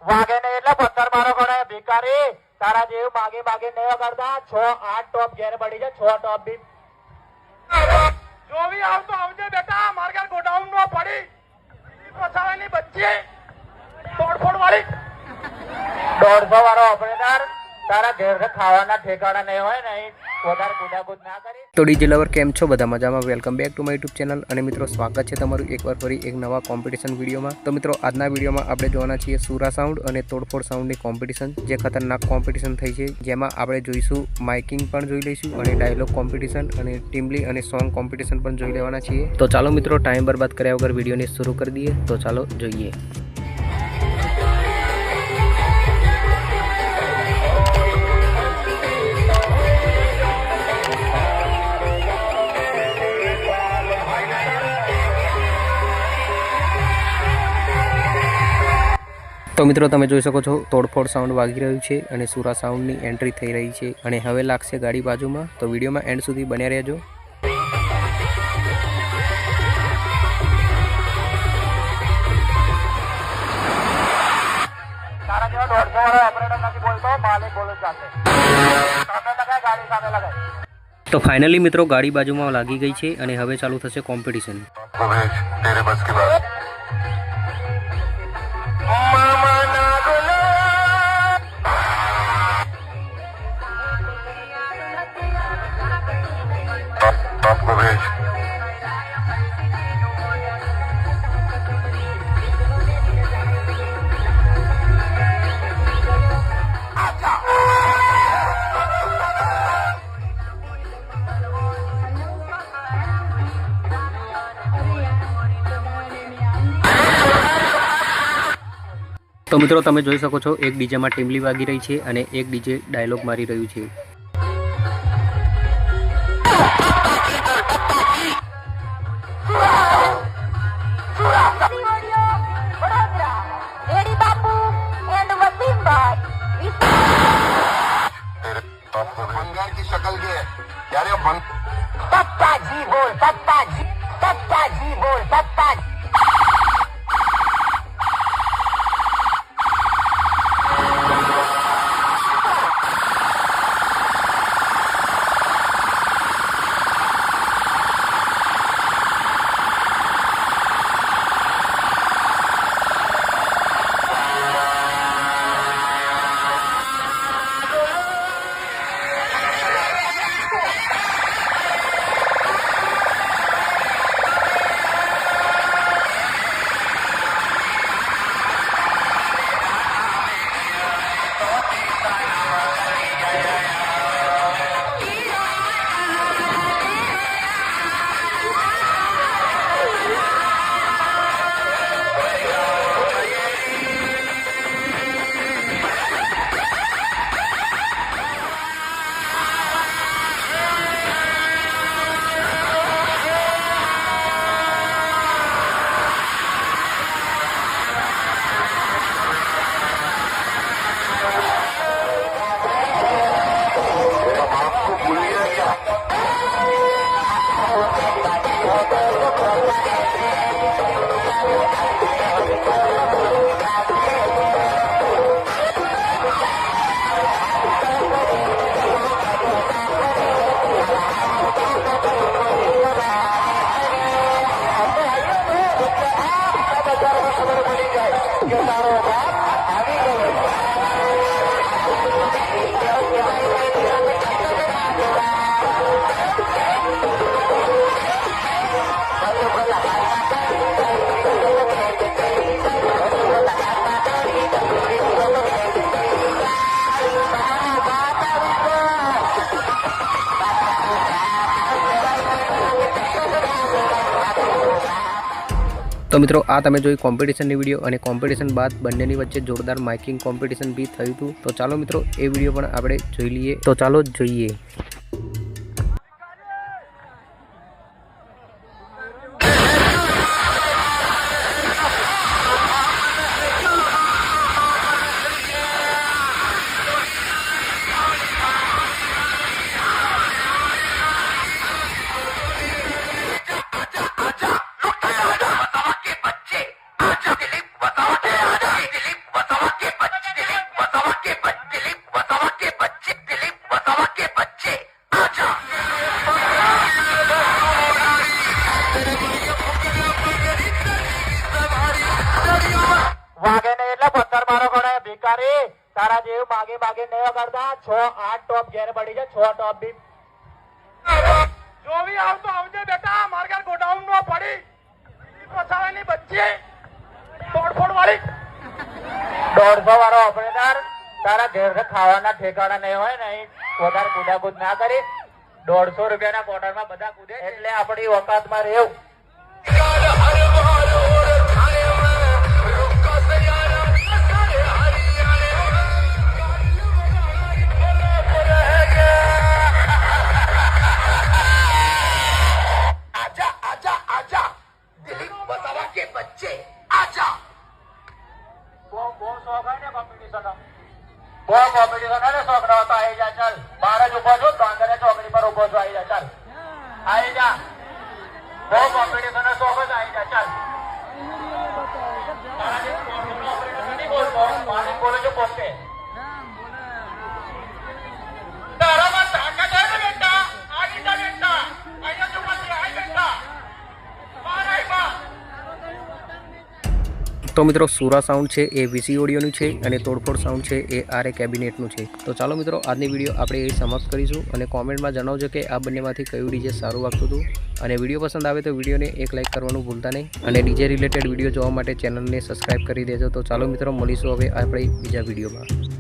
વાગે ને એટલે પથ્થર મારો ગણે ભિખારી તારા જેવ માગે માગે નહીં કરતા 6-8 ટોપ ઘેર પડી જાય 6 ટોપ બી જોવી આવતો આવજે બેટા માર ઘર ગોડાઉન નો પડી પછાવાની બચ્ચી તોડફોડ વાળી 150 વાળો ઓપરેટર તારા ઘેર ખાવાના ઠેકાણા નહીં હોય નહીં વધારે કુદાકુદ ના કરી તો ડીજે લવર કેમ છો બધા મજામાં? Welcome back to my YouTube channel અને મિત્રો સ્વાગત છે તમારું એકવાર ફરી એક નવા કોમ્પિટિશન વિડીયોમાં। તો મિત્રો આજના વિડીયોમાં આપણે જોવાના છીએ સુરા સાઉન્ડ અને તોડફોડ સાઉન્ડની કોમ્પિટિશન, જે ખતરનાક કોમ્પિટિશન થઈ છે, જેમાં આપણે જોઈશું માઇકિંગ પણ જોઈ લઈશું અને ડાયલોગ કોમ્પિટિશન અને ટીમલી અને સોંગ કોમ્પિટિશન પણ જોઈ લેવાના છીએ। તો ચાલો મિત્રો ટાઈમ બરબાદ કર્યા વગર વિડીયોને શરૂ કરી દઈએ। તો ચાલો જોઈએ। તો મિત્રો તમે જોઈ શકો છો તોડફોડ સાઉન્ડ વાગી રહ્યું છે અને સુરા સાઉન્ડની એન્ટ્રી થઈ રહી છે અને હવે લાગશે ગાડી બાજુમાં। તો વિડીયોમાં એન્ડ સુધી બન્યા રહેજો। તારા જેવો 150 વાળો ઓપરેટર નથી બોલતો, માલિક બોલે સાથે સામે લગાય ગાડી સામે લગાય। તો ફાઇનલી મિત્રો ગાડી બાજુમાં લાગી ગઈ છે અને હવે ચાલુ થશે કોમ્પિટિશન। तेरे बस की बात आपको भेज તો મિત્રો તમે જોઈ શકો છો એક ડીજેમાં ટીમલી વાગી રહી છે અને એક ડીજે ડાયલોગ મારી રહ્યું છે। बंगाल की शक्ल के यार ये पप्पा जी बोल पप्पा जी बोल पप्पा તો મિત્રો આ તમે જોઈ કોમ્પિટિશનની વિડીયો અને કોમ્પિટિશન બાદ બંનેની વચ્ચે જોરદાર માઇકિંગ કોમ્પિટિશન બી થયું હતું। તો ચાલો મિત્રો એ વિડીયો પણ આપણે જોઈ લઈએ। તો ચાલો જોઈએ। बताओ के મારી તારા જેવું માગે માગે નહીં કરતા 6-8 ટોપ ઘેર પડી છે 6 ટોપ બી જોવી આવતો આવજે બેટા માર ઘેર ગોડાઉન નો પડી પછાવાની બચ્ચી તોડફોડ વાળી 150 વાળો ઓપરેટર તારા ઘેર ખાવાના ઠેકાણા નહીં હોય ને વધારે કુદાકુદ ના કરી 150 રૂપિયાના ક્વાર્ટરમાં બધા કૂદે એટલે આપણી ઓકાતમાં રહેવું તો મિત્રો સુરા સાઉન્ડ છે એ વીસી ઓડિયોનું છે અને તોડફોડ સાઉન્ડ છે એ આરએ કેબિનેટનું છે. તો ચાલો મિત્રો આજની વિડીયો આપણે એ સમાપ્ત કરીશું અને કોમેન્ટમાં જણાવજો કે આ બંનેમાંથી કયું ડીજે સારું વાગતું હતું અને વિડીયો પસંદ આવે તો વિડીયોને એક લાઇક કરવાનું ભૂલતા નહીં અને ડીજે રિલેટેડ વિડીયો જોવા માટે ચેનલને સબસ્ક્રાઈબ કરી દેજો. તો ચાલો મિત્રો મળીશું હવે આપણે બીજા વિડીયોમાં.